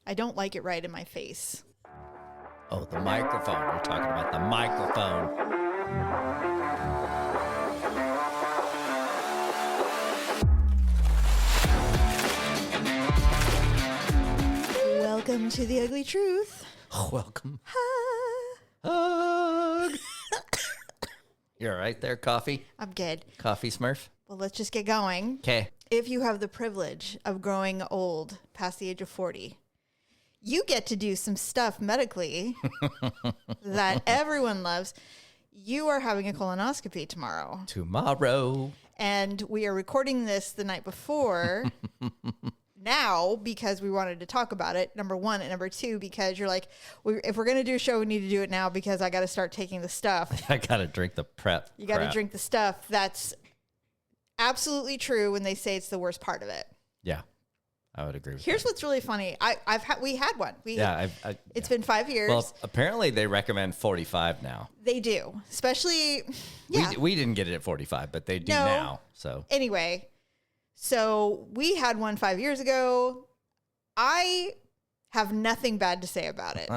I don't like it right in my face. Oh, the microphone. We're talking about the microphone. Welcome to the Ugly Truth. Welcome. Hug. You're all right there, Coffee? I'm good. Coffee Smurf? Well, let's just get going. Okay. If you have the privilege of growing old past the age of 40, you get to do some stuff medically that everyone loves. You are having a colonoscopy tomorrow. Tomorrow. And we are recording this the night before now because we wanted to talk about it, number one. And number two, because you're like, if we're going to do a show, we need to do it now because I got to start taking the stuff. I got to drink the prep. You got to drink the stuff. That's absolutely true when they say it's the worst part of it. Yeah, I would agree with Here's that. What's really funny. We had one. It's been 5 years. Well, apparently they recommend 45 now. They do, especially. Yeah. We didn't get it at 45, but they do now. So anyway, so we had one 5 years ago. I have nothing bad to say about it.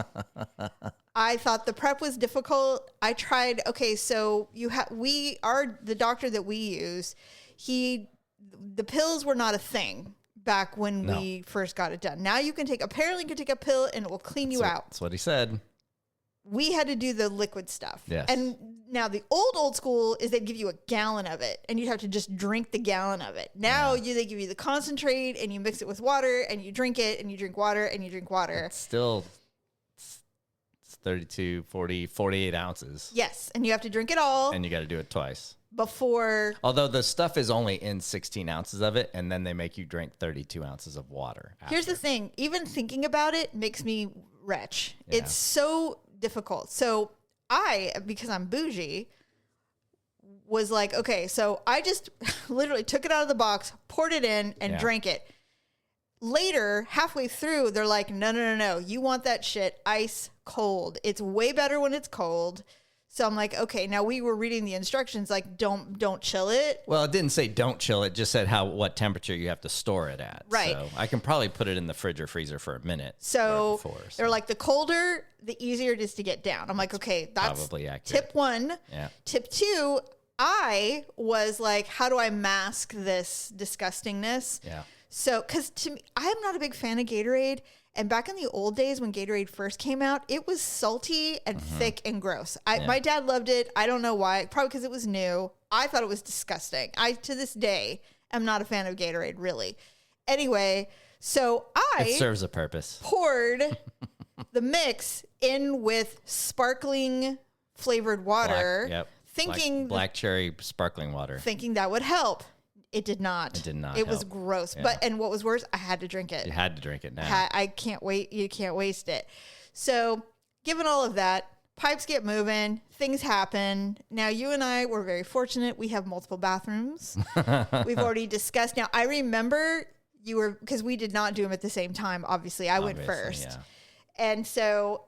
I thought the prep was difficult. I tried. Okay, so the doctor that we use. The pills were not a thing back when we first got it done. Now you can take a pill and it will clean you out. That's what he said. We had to do the liquid stuff. Yes. And now the old school is they'd give you a gallon of it and you'd have to just drink the gallon of it. Now they give you the concentrate and you mix it with water and you drink it and you drink water and you drink water. It's still 32, 40, 48 ounces. Yes. And you have to drink it all. And you got to do it twice. Before. Although the stuff is only in 16 ounces of it, and then they make you drink 32 ounces of water. After. Here's the thing. Even thinking about it makes me retch. Yeah. It's so difficult. So because I'm bougie, was like, okay, so I just literally took it out of the box, poured it in, and drank it. Later, halfway through, they're like, no. You want that shit ice cold. It's way better when it's cold. So I'm like, okay, now we were reading the instructions, like don't chill it. Well, it didn't say don't chill it, just said what temperature you have to store it at. Right. So I can probably put it in the fridge or freezer for a minute. So they're like, the colder, the easier it is to get down. I'm like, okay, that's probably accurate. Tip one. Yeah. Tip two, I was like, how do I mask this disgustingness? Yeah. So, because to me, I am not a big fan of Gatorade. And back in the old days when Gatorade first came out, it was salty and thick and gross. My dad loved it. I don't know why. Probably because it was new. I thought it was disgusting. To this day, am not a fan of Gatorade, really. Anyway, so it serves a purpose. Poured the mix in with sparkling flavored water. Thinking black cherry sparkling water. Thinking that would help. It did not. It was gross. Yeah. And what was worse, I had to drink it. You had to drink it now. I can't wait. You can't waste it. So given all of that, pipes get moving, things happen. Now you and I were very fortunate. We have multiple bathrooms. We've already discussed. Now I remember because we did not do them at the same time. Obviously I went first. Yeah. And so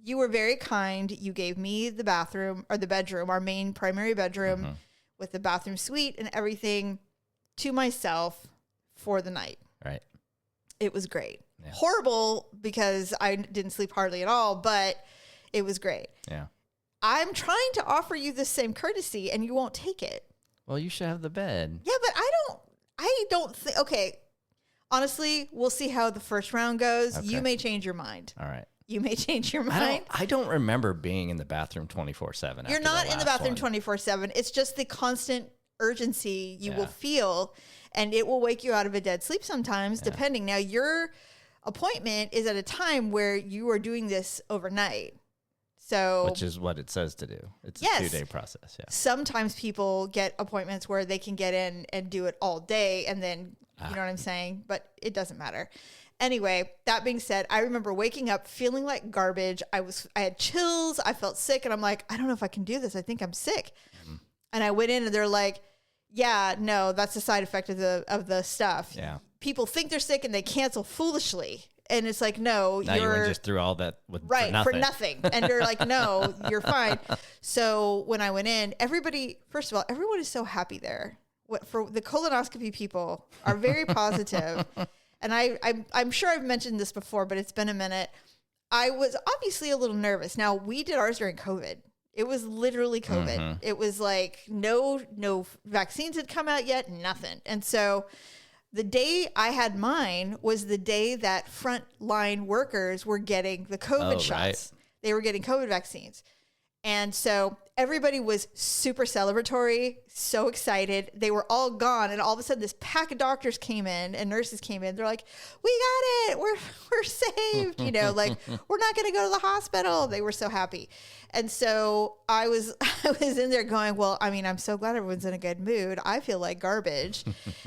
you were very kind. You gave me the bathroom or the bedroom, our main primary bedroom. Mm-hmm. With the bathroom suite and everything to myself for the night. Right. It was great. Yeah. Horrible because I didn't sleep hardly at all, but it was great. Yeah. I'm trying to offer you the same courtesy and you won't take it. Well, you should have the bed. Yeah, but I don't think, okay. Honestly, we'll see how the first round goes. Okay. You may change your mind. All right. You may change your mind. I don't remember being in the bathroom 24/7. You're not in the bathroom 24/7. It's just the constant urgency you will feel, and it will wake you out of a dead sleep sometimes, depending. Now, your appointment is at a time where you are doing this overnight. So, which is what it says to do. It's a 2-day process. Yeah. Sometimes people get appointments where they can get in and do it all day, and then, you know what I'm saying? But it doesn't matter. Anyway, that being said, I remember waking up feeling like garbage. I had chills. I felt sick. And I'm like, I don't know if I can do this. I think I'm sick. Mm-hmm. And I went in and they're like, yeah, no, that's a side effect of the stuff. Yeah. People think they're sick and they cancel foolishly. And it's like, no, now you went just through all that for nothing. And they're like, no, you're fine. So when I went in, first of all, everyone is so happy there. For the colonoscopy people are very positive. and I'm sure I've mentioned this before, but it's been a minute. I was obviously a little nervous. Now, we did ours during COVID. It was literally COVID. Mm-hmm. It was like no vaccines had come out yet, nothing. And so the day I had mine was the day that frontline workers were getting the COVID shots. Right. They were getting COVID vaccines. And so everybody was super celebratory, so excited. They were all gone. And all of a sudden, this pack of doctors came in and nurses came in. They're like, we got it. We're saved. You know, like, we're not going to go to the hospital. They were so happy. And so I was in there going, well, I mean, I'm so glad everyone's in a good mood. I feel like garbage.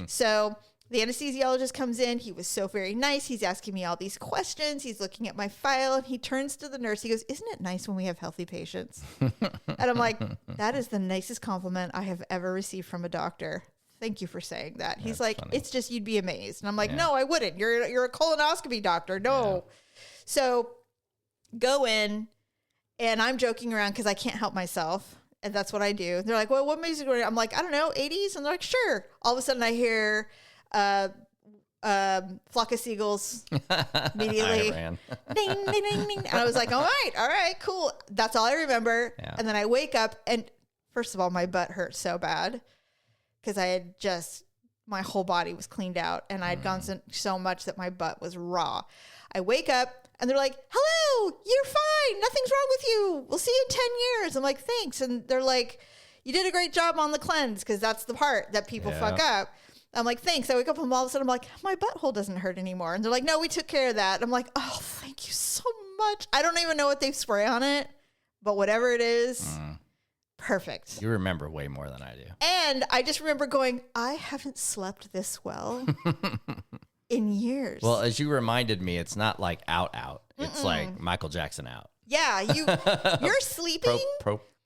So the anesthesiologist comes in. He was so very nice. He's asking me all these questions. He's looking at my file, and he turns to the nurse. He goes, isn't it nice when we have healthy patients? And I'm like, that is the nicest compliment I have ever received from a doctor. Thank you for saying that. He's like, funny. It's just, you'd be amazed. And I'm like, no, I wouldn't. You're a colonoscopy doctor. No. Yeah. So go in, and I'm joking around because I can't help myself. And that's what I do. They're like, well, what music? I'm like, I don't know, 80s. And they're like, sure. All of a sudden I hear flock of seagulls immediately. Ding, ding, ding, ding. And I was like, all right, cool. That's all I remember. Yeah. And then I wake up, and first of all, my butt hurt so bad because I had my whole body was cleaned out, and I had gone so much that my butt was raw. I wake up, and they're like, hello, you're fine. Nothing's wrong with you. We'll see you in 10 years. I'm like, thanks. And they're like, you did a great job on the cleanse, because that's the part that people fuck up. I'm like, thanks. I wake up, and all of a sudden I'm like, my butthole doesn't hurt anymore. And they're like, no, we took care of that. I'm like, oh, thank you so much. I don't even know what they spray on it, but whatever it is, perfect. You remember way more than I do. And I just remember going, I haven't slept this well in years. Well, as you reminded me, it's not like out. It's like Michael Jackson out. Yeah, you're sleeping.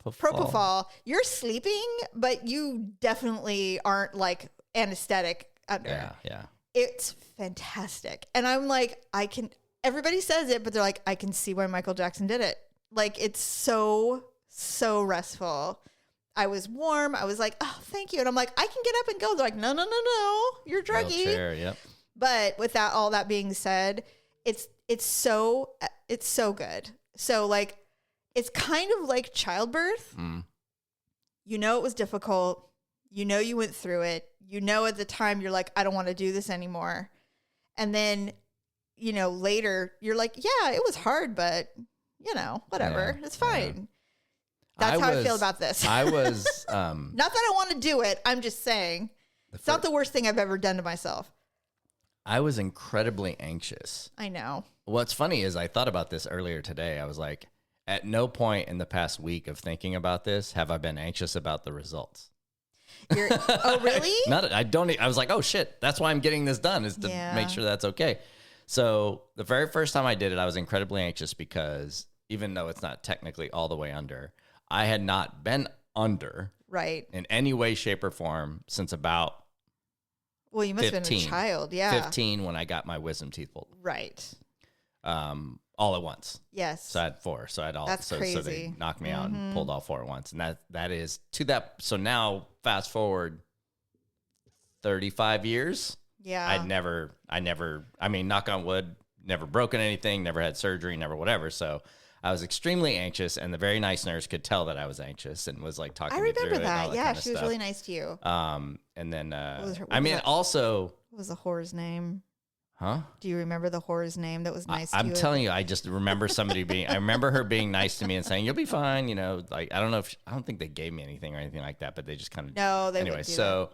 Propofol. You're sleeping, but you definitely aren't like anesthetic under. Yeah. It's fantastic. And I'm like, everybody says it, but they're like, I can see why Michael Jackson did it. Like, it's so restful. I was warm. I was like, oh, thank you. And I'm like, I can get up and go. They're like, no, you're druggy. Wheelchair, yep. But without all that being said, it's so good. So like, it's kind of like childbirth. You know, it was difficult. You know, you went through it. You know, at the time you're like, I don't want to do this anymore. And then, you know, later you're like, yeah, it was hard, but you know, whatever. Yeah, it's fine. Yeah. That's how I feel about this. I was, not that I want to do it. I'm just saying it's not the worst thing I've ever done to myself. I was incredibly anxious. I know. What's funny is I thought about this earlier today. I was like, at no point in the past week of thinking about this have I been anxious about the results. Oh, really? I was like, oh shit, that's why I'm getting this done, is to make sure that's okay. So the very first time I did it, I was incredibly anxious because even though it's not technically all the way under, I had not been under in any way, shape, or form since about well, you must 15, have been a child, 15 when I got my wisdom teeth pulled. Right. All at once. Yes. So I had 4. So I had all. That's crazy. So they knocked me out and pulled all 4 at once, and that is to that. So now fast forward 35 years. Yeah. I mean, knock on wood, never broken anything, never had surgery, never whatever. So I was extremely anxious, and the very nice nurse could tell that I was anxious and was like talking me through it. I remember that. Yeah, she was really nice to you. And then also, what was the whore's name? Huh? Do you remember the whore's name that was nice to you? I'm telling you, I just remember I remember her being nice to me and saying, you'll be fine. You know, like, I don't think they gave me anything or anything like that, but they just kind of. No, they anyway, so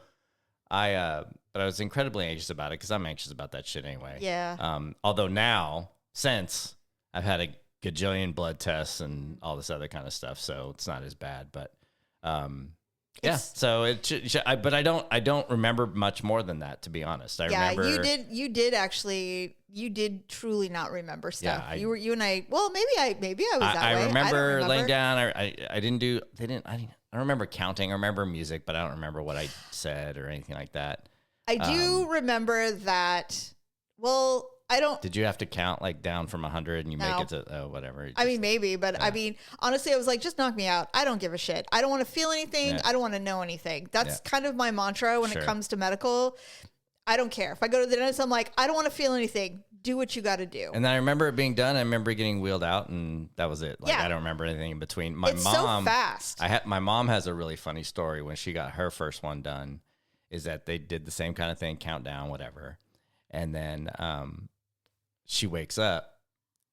that. But I was incredibly anxious about it because I'm anxious about that shit anyway. Yeah. Although now, since I've had a gajillion blood tests and all this other kind of stuff, so it's not as bad, but, yeah. So but I don't remember much more than that, to be honest. I remember you did truly not remember stuff. Yeah, you and I. Well, maybe I was that way. I remember laying down. I don't remember counting. I remember music, but I don't remember what I said or anything like that. I do remember that. Well, I don't. Did you have to count like down from 100 and you make it to whatever? I mean, maybe, but I mean, honestly, I was like, just knock me out. I don't give a shit. I don't want to feel anything. Yeah. I don't want to know anything. That's kind of my mantra when it comes to medical. I don't care. If I go to the dentist, I'm like, I don't want to feel anything. Do what you got to do. And then I remember it being done. I remember getting wheeled out, and that was it. Like, I don't remember anything in between. My mom, so fast. My mom has a really funny story when she got her first one done, is that they did the same kind of thing, countdown, whatever. And then she wakes up.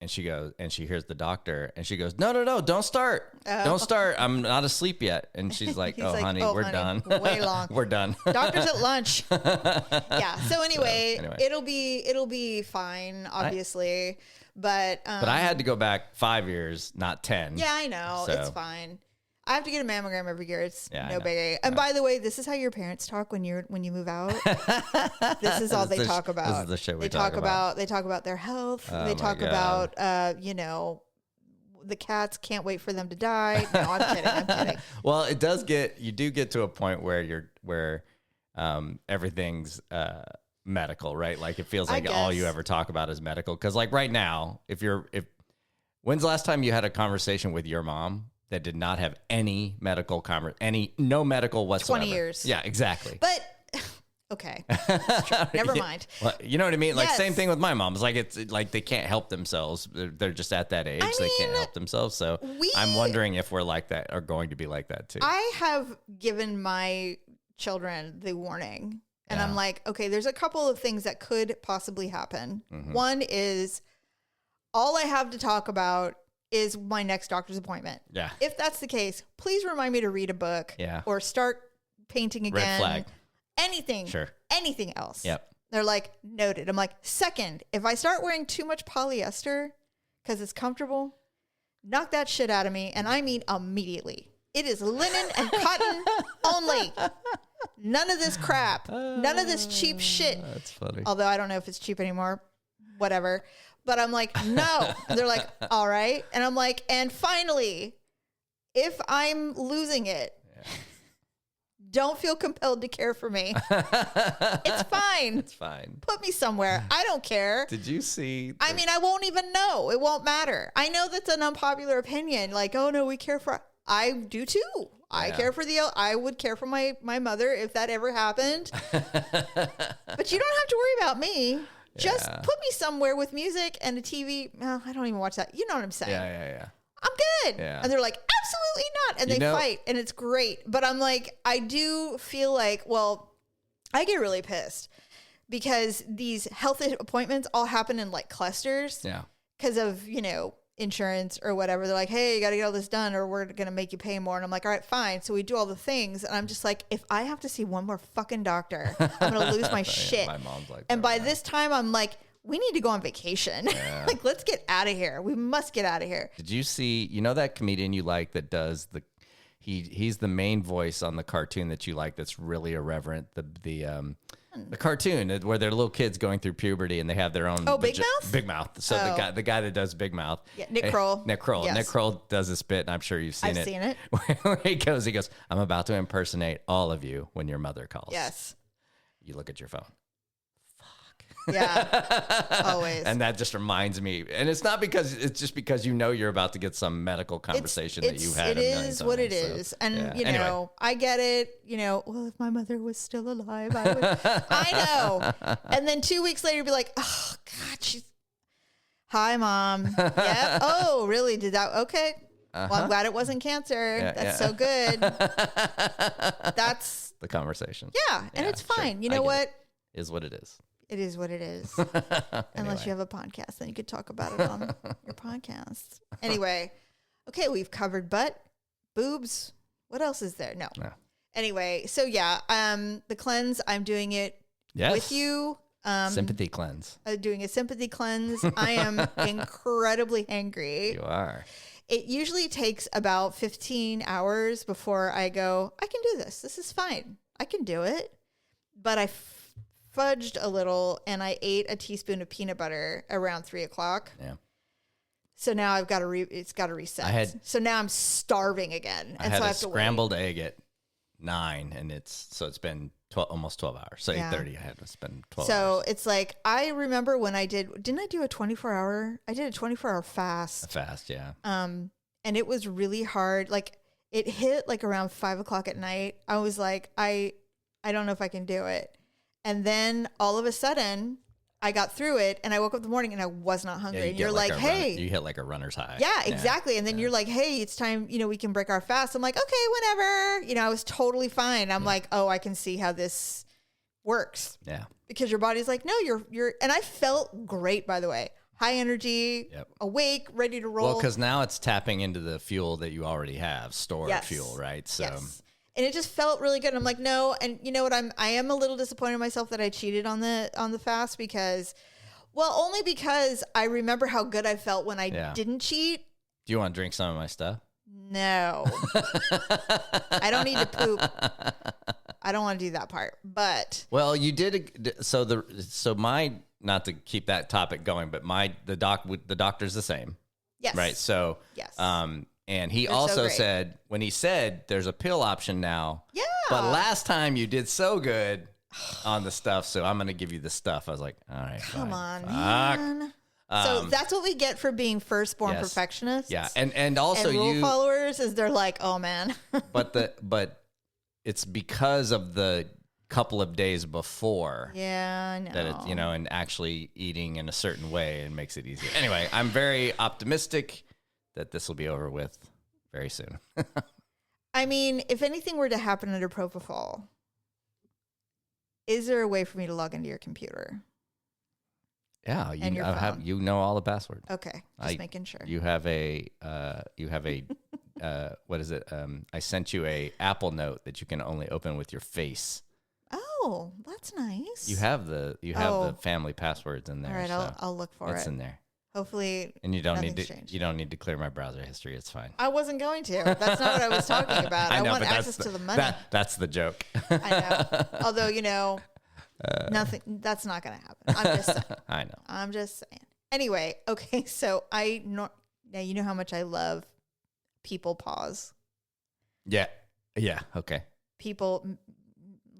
And she goes, and she hears the doctor, and she goes, no, don't start. Don't start. I'm not asleep yet. And she's like, honey, we're done. Way long. We're done. Doctor's at lunch. Yeah. So anyway, it'll be fine, obviously. But I had to go back 5 years, not 10. Yeah, I know. So. It's fine. I have to get a mammogram every year. It's no biggie. And No. by the way, this is how your parents talk when you move out. This is all they talk about. This is the shit we talk about. They talk about their health. They talk about, the cats, can't wait for them to die. No, I'm kidding. Well, you do get to a point where everything's medical, right? Like it feels like all you ever talk about is medical. Cause like right now, when's the last time you had a conversation with your mom that did not have any medical no medical whatsoever? 20 years. Yeah, exactly. But okay, never mind. Well, you know what I mean? Like same thing with my mom. It's like they can't help themselves. They're just at that age. They can't help themselves. So I'm wondering if we're like that or going to be like that too. I have given my children the warning, and I'm like, okay, there's a couple of things that could possibly happen. Mm-hmm. One is all I have to talk about is my next doctor's appointment. Yeah. If that's the case, please remind me to read a book. Yeah. Or start painting again. Red flag. Anything. Sure. Anything else. Yep. They're like, noted. I'm like, second, if I start wearing too much polyester because it's comfortable, knock that shit out of me. And I mean immediately. It is linen and cotton only. None of this crap. None of this cheap shit. That's funny. Although I don't know if it's cheap anymore. Whatever. But I'm like, no. And they're like, all right. And I'm like, and finally, if I'm losing it, don't feel compelled to care for me. It's fine. It's fine. Put me somewhere. I don't care. Did you see? I mean, I won't even know. It won't matter. I know that's an unpopular opinion. Like, oh no, we care for. I do too. I care for I would care for my mother if that ever happened. But you don't have to worry about me. Just put me somewhere with music and a TV. No, I don't even watch that. You know what I'm saying? Yeah. I'm good. Yeah. And they're like, absolutely not. And they fight and it's great. But I'm like, I do feel like, well, I get really pissed because these health appointments all happen in like clusters. Yeah. Because of, insurance or whatever. They're like, hey, you got to get all this done or we're going to make you pay more. And I'm like, all right, fine. So we do all the things. And I'm just like, if I have to see one more fucking doctor, I'm going to lose my shit. My mom's like and by this time, I'm like, we need to go on vacation. Yeah. Like, let's get out of here. We must get out of here. Did you see, that comedian you like that does he's the main voice on the cartoon that you like that's really irreverent, the cartoon where they're little kids going through puberty and they have their own Big Mouth? Big Mouth. So the guy that does Big Mouth. Yeah, Nick Kroll. Yes. Nick Kroll does a bit, and I'm sure you've seen I've seen it. Where he goes, I'm about to impersonate all of you when your mother calls. Yes. You look at your phone. Yeah, always. And that just reminds me, and it's not because it's just because you're about to get some medical conversation that you had. It is what it is, and anyway. I get it. Well, if my mother was still alive, I would. I know. And then 2 weeks later, be like, oh God, hi, Mom. Yeah. Oh, really? Did that? Okay. Well, I'm glad it wasn't cancer. That's so good. That's the conversation. Yeah, and it's fine. Sure. You know what? Is what it is. It is what it is. Unless you have a podcast, then you could talk about it on your podcast. Anyway, okay, we've covered butt, boobs. What else is there? No. Anyway, so the cleanse, I'm doing it with you. Sympathy cleanse. Doing a sympathy cleanse. I am incredibly angry. You are. It usually takes about 15 hours before I go, I can do this. This is fine. I can do it. But I fudged a little and I ate a teaspoon of peanut butter around 3:00. Yeah. So now I've got to it's got to reset. So now I'm starving again. I had a scrambled egg at 9 and it's been almost 12 hours. So 8:30 I had to spend 12 hours. So it's like, I remember when didn't I do a 24-hour? I did a 24-hour fast. A fast, yeah. And it was really hard. Like it hit like around 5:00 at night. I was like, I don't know if I can do it. And then all of a sudden I got through it and I woke up in the morning and I was not hungry. And you're like, hey, you hit like a runner's high. Yeah, exactly. And then you're like, hey, it's time, we can break our fast. I'm like, okay, whenever, I was totally fine. I'm like, oh, I can see how this works. Yeah. Because your body's like, no, you're, and I felt great, by the way. High energy, awake, ready to roll. Well, because now it's tapping into the fuel that you already have, stored fuel, right? So, and it just felt really good. And I'm like, no, and you know what? I am a little disappointed in myself that I cheated on the fast because, only because I remember how good I felt when I didn't cheat. Do you want to drink some of my stuff? No, I don't need to poop. I don't want to do that part, but you did. So my. Not to keep that topic going, but the doctor's the same. Yes. Right. So, yes. And he also said, when he said there's a pill option now. Yeah. But last time you did so good on the stuff, so I'm going to give you the stuff. I was like, all right. Come on, man. So that's what we get for being firstborn perfectionists. Yeah. And also and rule followers is they're like, oh man. but it's because of the couple of days before I know that it, and actually eating in a certain way and makes it easier. Anyway, I'm very optimistic that this will be over with very soon. I mean, if anything were to happen under propofol, is there a way for me to log into your computer? Yeah, you know all the passwords. Okay, just making sure. You have a what is it? I sent you a Apple Note that you can only open with your face. Oh, that's nice. You have the family passwords in there. All right, I'll look for it. It's in there. Hopefully, and you don't need to clear my browser history. It's fine. I wasn't going to. That's not what I was talking about. I want access to the money. That's the joke. I know. Although nothing. That's not going to happen. I'm just saying. I know. I'm just saying. Anyway, okay. So now you know how much I love people paws. Yeah. Yeah. Okay. People.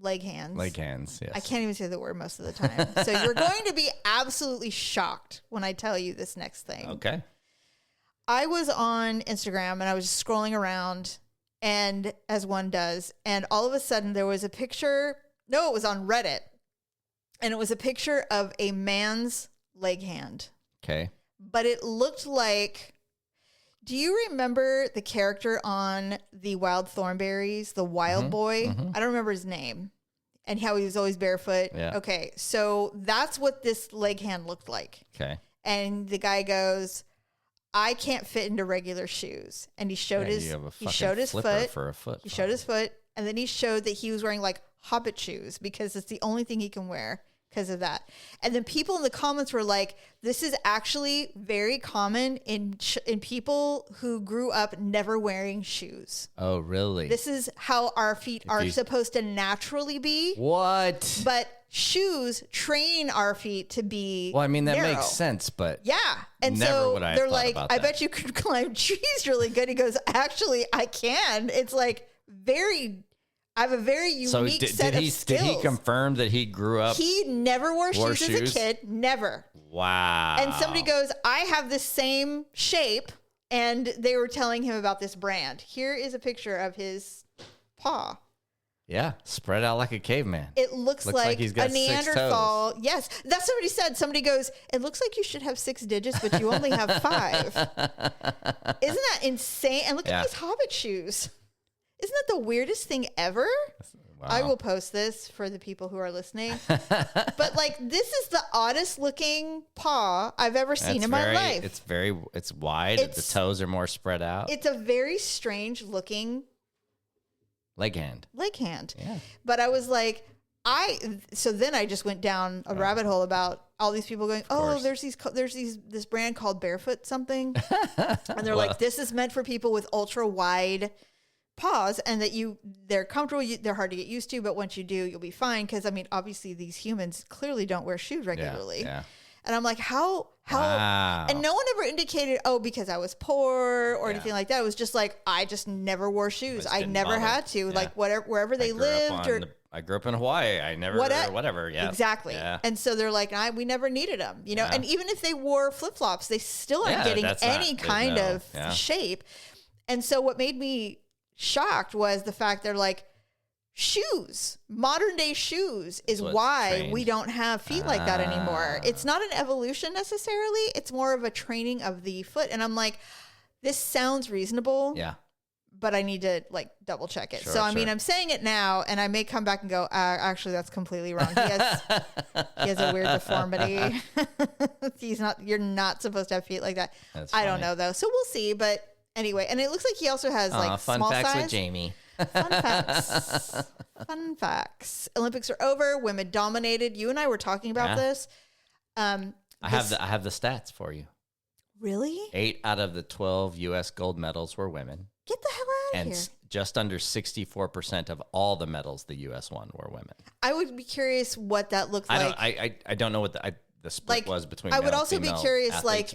Leg hands. Yes. I can't even say the word most of the time. So you're going to be absolutely shocked when I tell you this next thing. Okay. I was on Instagram and I was just scrolling around, and as one does, and all of a sudden there was a picture. No, it was on Reddit, and it was a picture of a man's leg hand. Okay. But it looked like. Do you remember the character on the Wild Thornberrys, the Wild Boy? Mm-hmm. I don't remember his name. And how he was always barefoot. Yeah. Okay, so that's what this leg hand looked like. Okay. And the guy goes, I can't fit into regular shoes. And he showed his foot. He showed his foot, and then he showed that he was wearing like Hobbit shoes because it's the only thing he can wear. Because of that. And then people in the comments were like, this is actually very common in people who grew up never wearing shoes. Oh, really? This is how our feet are supposed to naturally be. What? But shoes train our feet to be Well, I mean, that narrow. makes sense, but yeah. And never so would I have they're thought like, about I that. bet you could climb trees really good. He goes, actually, I can. It's like I have a very unique set of skills. Did he confirm that he grew up? He never wore shoes as a kid. Never. Wow. And somebody goes, I have the same shape. And they were telling him about this brand. Here is a picture of his paw. Yeah. Spread out like a caveman. It looks like he's got a Neanderthal. Yes. That's what somebody said. Somebody goes, it looks like you should have 6 digits, but you only have 5. Isn't that insane? And look at these Hobbit shoes. Isn't that the weirdest thing ever? Wow. I will post this for the people who are listening. But like, this is the oddest looking paw I've ever seen in my life. It's wide. The toes are more spread out. It's a very strange looking leg hand. Yeah. But I was like, so then I just went down a rabbit hole about all these people going, there's this brand called Barefoot something. And they're like, this is meant for people with ultra wide paws, and that they're comfortable, they're hard to get used to, but once you do, you'll be fine. Because I mean, obviously these humans clearly don't wear shoes regularly. Yeah. And I'm like, how? Wow. And no one ever indicated, because I was poor or anything like that. It was just like, I just never wore shoes. I never had to. Yeah. Like wherever they lived. I grew up in Hawaii. I never, whatever. Yeah. Exactly. Yeah. And so they're like, we never needed them, and even if they wore flip-flops, they still aren't getting any kind of shape. And so what made me shocked was the fact they're like, shoes, modern day shoes is why we don't have feet like that anymore. It's not an evolution necessarily. It's more of a training of the foot. And I'm like, this sounds reasonable. Yeah. But I need to like double check it. Sure, so, I mean, I'm saying it now and I may come back and go, actually, that's completely wrong. He has a weird deformity. You're not supposed to have feet like that. I don't know though. So we'll see. But anyway, and it looks like he also has like fun small facts size. with Jamie. Fun facts. Fun facts. Olympics are over. Women dominated. You and I were talking about this. I have the stats for you. Really? 8 out of the 12 U.S. gold medals were women. Get the hell out of here. And just under 64% of all the medals the U.S. won were women. I would be curious what that looked like. I don't know what the split was between. I would also be curious, athletes,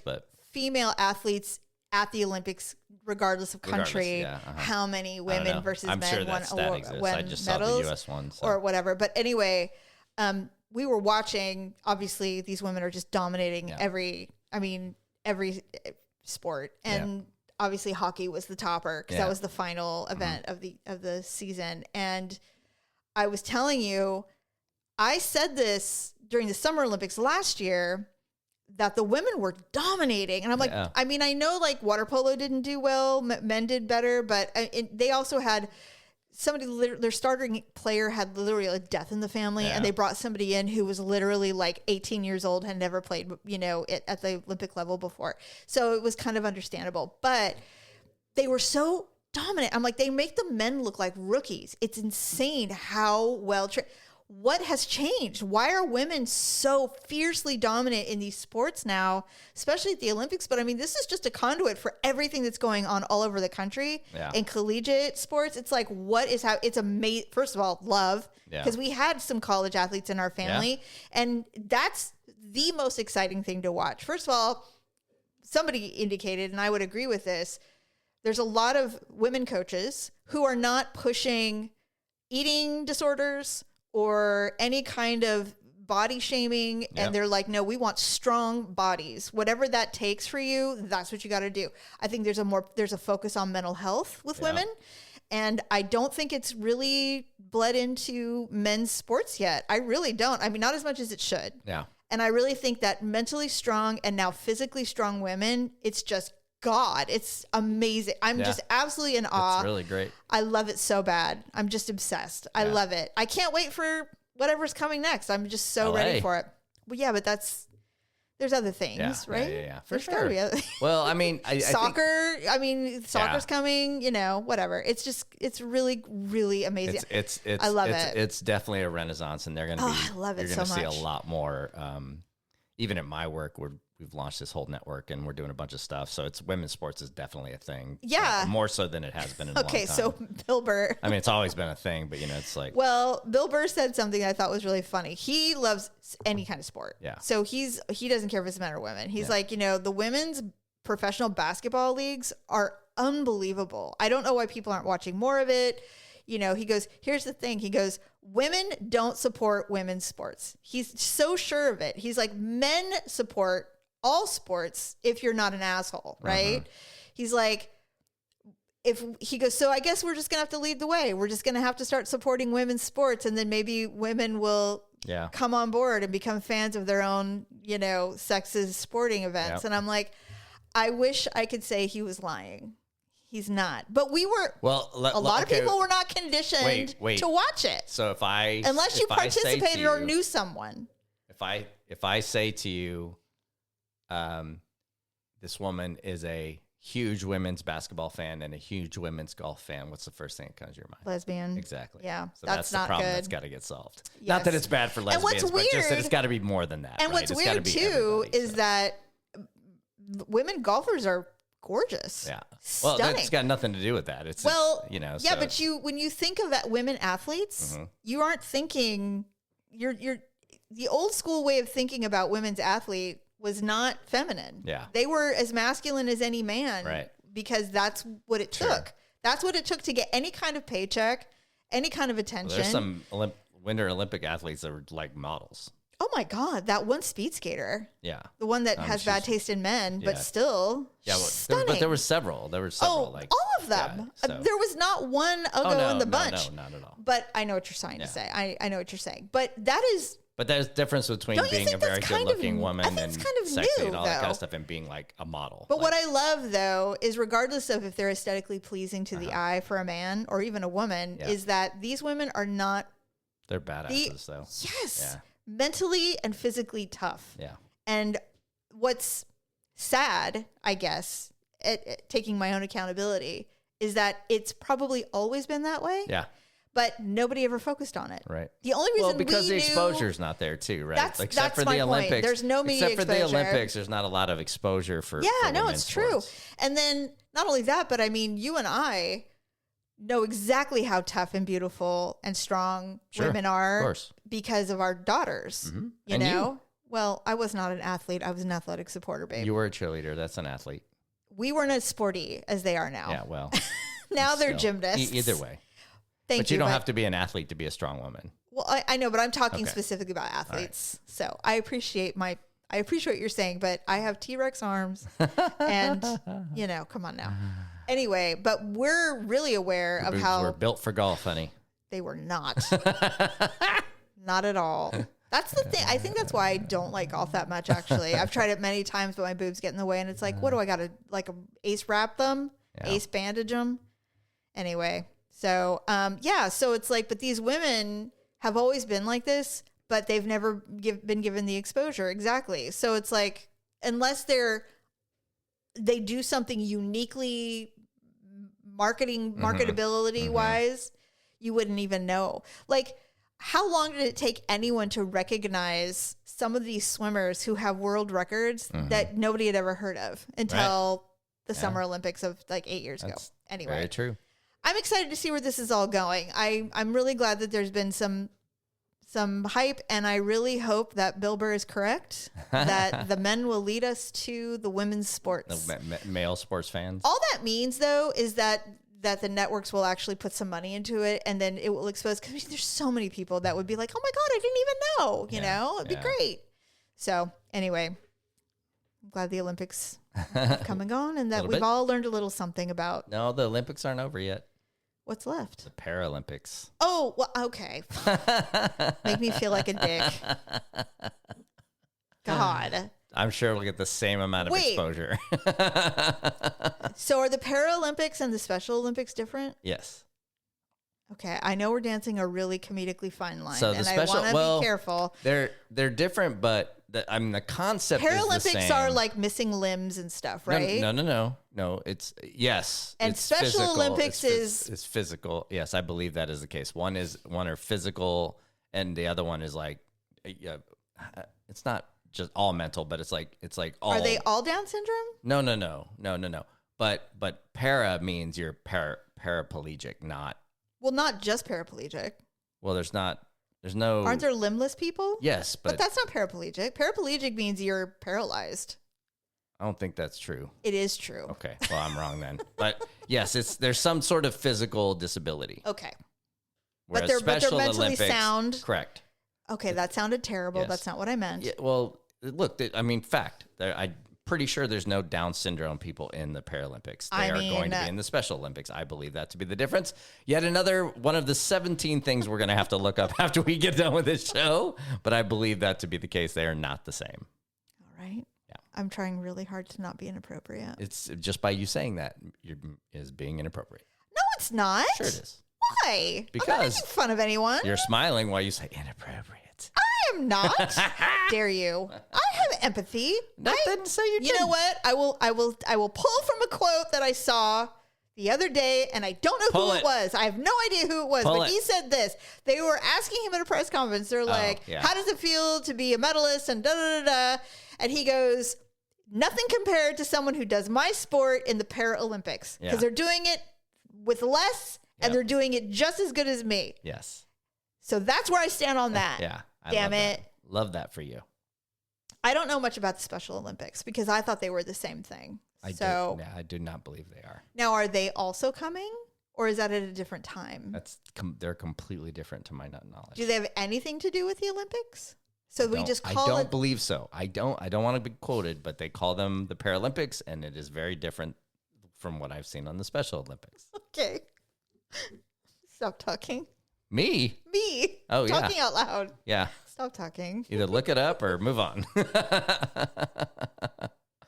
female athletes at the Olympics, regardless of country, how many women versus men sure won, I just saw the U.S. one or whatever. But anyway, we were watching. Obviously, these women are just dominating every sport, and obviously hockey was the topper because that was the final event of the season. And I was telling you, I said this during the Summer Olympics last year that the women were dominating. And I'm like, I mean, I know like water polo didn't do well, men did better, but they also had their starting player had literally a death in the family, and they brought somebody in who was literally like 18 years old, had never played, at the Olympic level before. So it was kind of understandable, but they were so dominant. I'm like, they make the men look like rookies. It's insane how well trained. What has changed? Why are women so fiercely dominant in these sports now, especially at the Olympics? But I mean, this is just a conduit for everything that's going on all over the country in collegiate sports. It's like, what is how it's amazing. First of all, love, because we had some college athletes in our family, and that's the most exciting thing to watch. First of all, somebody indicated, and I would agree with this, there's a lot of women coaches who are not pushing eating disorders or any kind of body shaming. And they're like, no, we want strong bodies. Whatever that takes for you, that's what you got to do. I think there's a focus on mental health with women. And I don't think it's really bled into men's sports yet. I really don't. I mean, not as much as it should. Yeah. And I really think that mentally strong and now physically strong women, it's just God. It's amazing. I'm just absolutely in awe. It's really great. I love it so bad. I'm just obsessed. I love it. I can't wait for whatever's coming next. I'm just so ready for it. Well, yeah, but there's other things, right? Yeah, for there's sure. Be other Well, I mean, soccer. Soccer's coming. Whatever. It's really, really amazing. It's I love it. It's definitely a renaissance, and they're going to be. I love it you're going so to see much. a lot more. Even at my work, we've launched this whole network, and we're doing a bunch of stuff. So women's sports is definitely a thing. Yeah, more so than it has been in a long time. So Bill Burr. I mean, it's always been a thing, but it's like. Well, Bill Burr said something I thought was really funny. He loves any kind of sport. Yeah. So he doesn't care if it's men or women. He's like, the women's professional basketball leagues are unbelievable. I don't know why people aren't watching more of it. He goes, here's the thing. He goes, women don't support women's sports. He's so sure of it. He's like, men support all sports if you're not an asshole, right? He's like, so I guess we're just going to have to lead the way. We're just going to have to start supporting women's sports, and then maybe women will come on board and become fans of their own, sexist sporting events. And I'm like, I wish I could say he was lying. He's not. But we were, a lot of people were not conditioned to watch it. So unless you participated or knew someone. If I say to you, this woman is a huge women's basketball fan and a huge women's golf fan, what's the first thing that comes to your mind? Lesbian. Exactly. Yeah. So that's the not problem good. that's got to get solved. Yes. Not that it's bad for lesbians, but just that it's got to be more than that. And what's weird too is that women golfers are gorgeous. Yeah. Well, stunning. it's got nothing to do with that. It's but when you think of women athletes, you aren't thinking you're the old school way of thinking about women's athlete was not feminine. Yeah. They were as masculine as any man. Right. Because that's what it took. That's what it took to get any kind of paycheck, any kind of attention. Well, there's some Winter Olympic athletes that were like models. Oh my God, that one speed skater. Yeah. The one that has bad taste in men, but still stunning. But there were several. Oh, like all of them. Yeah, so. There was not one Uggo in the bunch. No, not at all. But I know what you're trying to say. I know what you're saying. But that is... But there's difference between being a very good-looking woman and kind of sexy new, and all that kind though. of stuff and being like a model. But what I love, though, is regardless of if they're aesthetically pleasing to the eye for a man or even a woman, is that these women are not... They're badasses, though. Yes. Yeah. Mentally and physically tough. Yeah. And what's sad, I guess, at taking my own accountability, is that it's probably always been that way. Yeah. But nobody ever focused on it. Right. The only reason because the exposure's not there too, right? Except for the Olympics. Point. There's no media exposure. Except for the Olympics, there's not a lot of exposure for it's true. And then not only that, but I mean, you and I know exactly how tough and beautiful and strong women are because of our daughters. Mm-hmm. You know? Well, I was not an athlete. I was an athletic supporter, babe. You were a cheerleader. That's an athlete. We weren't as sporty as they are now. Yeah, well. Now they're gymnasts. Either way. But you don't have to be an athlete to be a strong woman. Well, I know, but I'm talking specifically about athletes. Right. So I appreciate what you're saying, but I have T-Rex arms and, come on now. Anyway, but we're really aware of how... We're built for golf, honey. They were not. Not at all. That's the thing. I think that's why I don't like golf that much, actually. I've tried it many times, but my boobs get in the way, and it's like, what do I got to, like, ace wrap them? Yeah. Ace bandage them? Anyway... So, so it's like, but these women have always been like this, but they've never been given the exposure. Exactly. So it's like, unless they do something uniquely marketability wise, you wouldn't even know. Like, how long did it take anyone to recognize some of these swimmers who have world records that nobody had ever heard of until the Summer Olympics of like 8 years ago? Anyway. Very true. I'm excited to see where this is all going. I'm really glad that there's been some hype, and I really hope that Bill Burr is correct, that the men will lead us to the women's sports. The male sports fans. All that means, though, is that the networks will actually put some money into it, and then it will expose, because there's so many people that would be like, oh my God, I didn't even know, you know? It'd be great. So anyway, I'm glad the Olympics have come and gone, and that we've all learned a little something about. No, the Olympics aren't over yet. What's left? The Paralympics. Oh, well, okay. Make me feel like a dick. God. I'm sure we'll get the same amount of exposure. So are the Paralympics and the Special Olympics different? Yes. Okay, I know we're dancing a really comedically fine line, so and I want to be careful. They're different, but the concept Paralympics is the same. are like missing limbs and stuff, right? No. It's and it's Special physical. Olympics is physical. Yes, I believe that is the case. One are physical, and the other one is like, it's not just all mental, but it's like all. Are they all Down syndrome? No. But para means you're paraplegic, not. Well, not just paraplegic. Well, there's no. Aren't there limbless people? Yes, but that's not paraplegic. Paraplegic means you're paralyzed. I don't think that's true. It is true. Okay, well, I'm wrong then. But yes, there's some sort of physical disability. Okay. But they're mentally Olympics, sound. Correct. Okay, that sounded terrible. Yes. That's not what I meant. Yeah, well, look, fact. I'm pretty sure there's no Down syndrome people in the Paralympics. They are going to be in the Special Olympics. I believe that to be the difference. Yet another one of the 17 things we're going to have to look up after we get done with this show. But I believe that to be the case. They are not the same. All right. Yeah. I'm trying really hard to not be inappropriate. It's just by you saying that is being inappropriate. No, it's not. Sure it is. Why? Because I'm not making fun of anyone. You're smiling while you say inappropriate. I am not. Dare you? I have empathy. Didn't say you didn't. You know what? I will pull from a quote that I saw the other day, and I don't know who it was. I have no idea who it was, but he said this. They were asking him at a press conference. They're like, how does it feel to be a medalist? And da-da-da-da. And he goes, nothing compared to someone who does my sport in the Paralympics. Because they're doing it with less, and they're doing it just as good as me. Yes. So that's where I stand on that. Yeah. Damn it. Love that for you. I don't know much about the Special Olympics because I thought they were the same thing. I do not believe they are. Now, are they also coming, or is that at a different time? They're completely different to my knowledge. Do they have anything to do with the Olympics? So we just call it. I don't believe so. I don't want to be quoted, but they call them the Paralympics, and it is very different from what I've seen on the Special Olympics. Okay. Stop talking. Me? Oh, yeah. Talking out loud. Yeah. Stop talking. Either look it up or move on.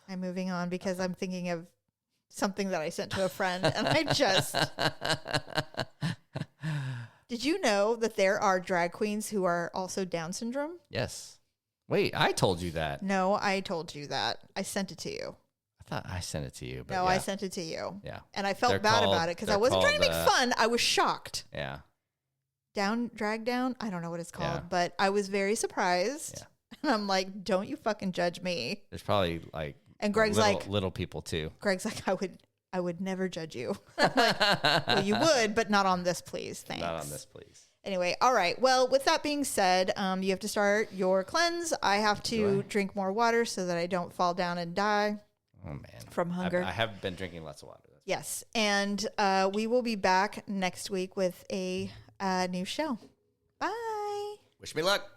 I'm moving on because I'm thinking of something that I sent to a friend, and I just... Did you know that there are drag queens who are also Down syndrome? Yes. Wait, I told you that. No, I told you that. I sent it to you. I thought I sent it to you. But no, yeah. I sent it to you. Yeah. And I felt bad about it because I wasn't trying to make fun. I was shocked. Yeah. Drag down? I don't know what it's called, but I was very surprised. Yeah. And I'm like, don't you fucking judge me. There's probably like... And Greg's little people too. Greg's like, I would never judge you. I'm like, well, you would, but not on this, please. Thanks. Not on this, please. Anyway, all right. Well, with that being said, you have to start your cleanse. I have to drink more water so that I don't fall down and die. Oh, man. From hunger. I have been drinking lots of water. Yes. And we will be back next week with a new show. Bye. Wish me luck.